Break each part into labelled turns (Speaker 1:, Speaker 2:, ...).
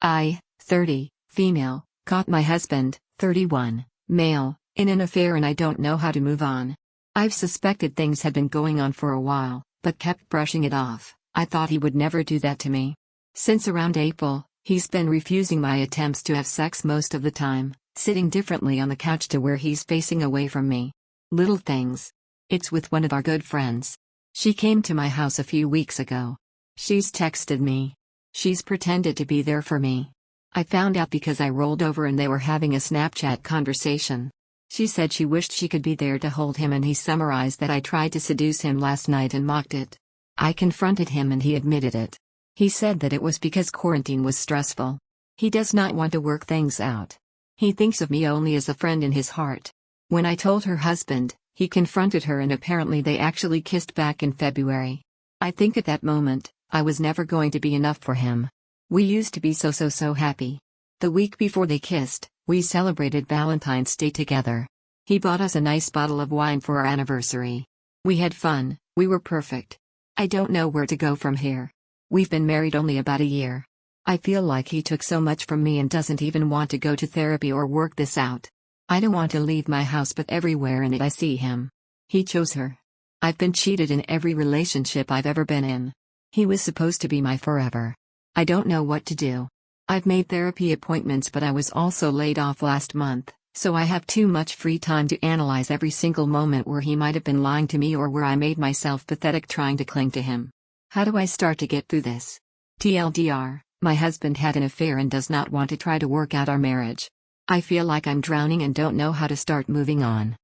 Speaker 1: I, 30, female, caught my husband, 31, male, in an affair and I don't know how to move on. I've suspected things had been going on for a while, but kept brushing it off. I thought he would never do that to me. Since around April, he's been refusing my attempts to have sex most of the time, sitting differently on the couch to where he's facing away from me. Little things. It's with one of our good friends. She came to my house a few weeks ago. She's texted me. She's pretended to be there for me. I found out because I rolled over and they were having a Snapchat conversation. She said she wished she could be there to hold him and he summarized that I tried to seduce him last night and mocked it. I confronted him and he admitted it. He said that it was because quarantine was stressful. He does not want to work things out. He thinks of me only as a friend in his heart. When I told her husband, he confronted her and apparently they actually kissed back in February. I think at that moment, I was never going to be enough for him. We used to be so happy. The week before they kissed, we celebrated Valentine's Day together. He bought us a nice bottle of wine for our anniversary. We had fun, we were perfect. I don't know where to go from here. We've been married only about a year. I feel like he took so much from me and doesn't even want to go to therapy or work this out. I don't want to leave my house but everywhere in it I see him. He chose her. I've been cheated in every relationship I've ever been in. He was supposed to be my forever. I don't know what to do. I've made therapy appointments but I was also laid off last month, so I have too much free time to analyze every single moment where he might have been lying to me or where I made myself pathetic trying to cling to him. How do I start to get through this? TLDR, my husband had an affair and does not want to try to work out our marriage. I feel like I'm drowning and don't know how to start moving on.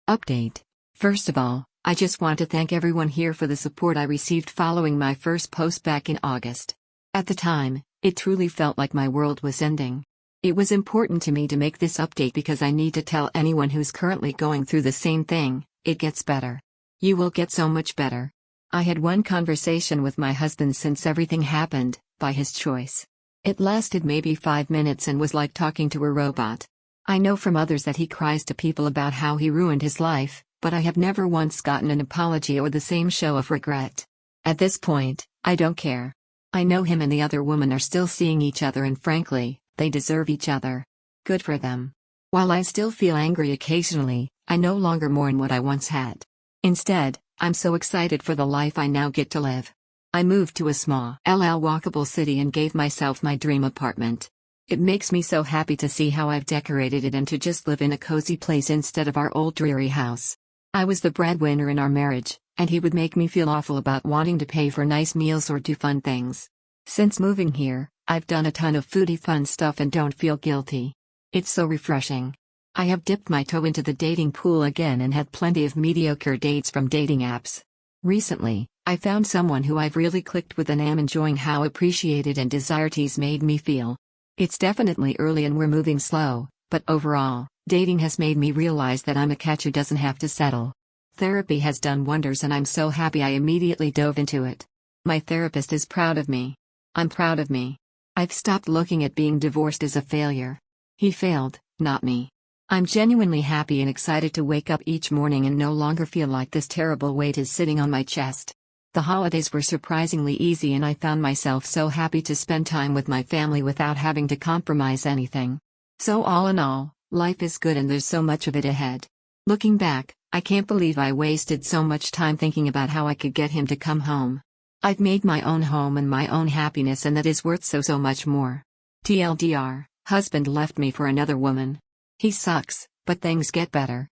Speaker 1: Update. First of all, I just want to thank everyone here for the support I received following my first post back in August. At the time, it truly felt like my world was ending. It was important to me to make this update because I need to tell anyone who's currently going through the same thing, it gets better. You will get so much better. I had one conversation with my husband since everything happened, by his choice. It lasted maybe 5 minutes and was like talking to a robot. I know from others that he cries to people about how he ruined his life, but I have never once gotten an apology or the same show of regret. At this point, I don't care. I know him and the other woman are still seeing each other and frankly, they deserve each other. Good for them. While I still feel angry occasionally, I no longer mourn what I once had. Instead, I'm so excited for the life I now get to live. I moved to a small walkable city and gave myself my dream apartment. It makes me so happy to see how I've decorated it and to just live in a cozy place instead of our old dreary house. I was the breadwinner in our marriage, and he would make me feel awful about wanting to pay for nice meals or do fun things. Since moving here, I've done a ton of foodie fun stuff and don't feel guilty. It's so refreshing. I have dipped my toe into the dating pool again and had plenty of mediocre dates from dating apps. Recently, I found someone who I've really clicked with and am enjoying how appreciated and desired he's made me feel. It's definitely early and we're moving slow, but overall, dating has made me realize that I'm a catch who doesn't have to settle. Therapy has done wonders and I'm so happy I immediately dove into it. My therapist is proud of me. I'm proud of me. I've stopped looking at being divorced as a failure. He failed, not me. I'm genuinely happy and excited to wake up each morning and no longer feel like this terrible weight is sitting on my chest. The holidays were surprisingly easy and I found myself so happy to spend time with my family without having to compromise anything. So all in all, life is good and there's so much of it ahead. Looking back, I can't believe I wasted so much time thinking about how I could get him to come home. I've made my own home and my own happiness and that is worth so much more. TLDR, husband left me for another woman. He sucks, but things get better.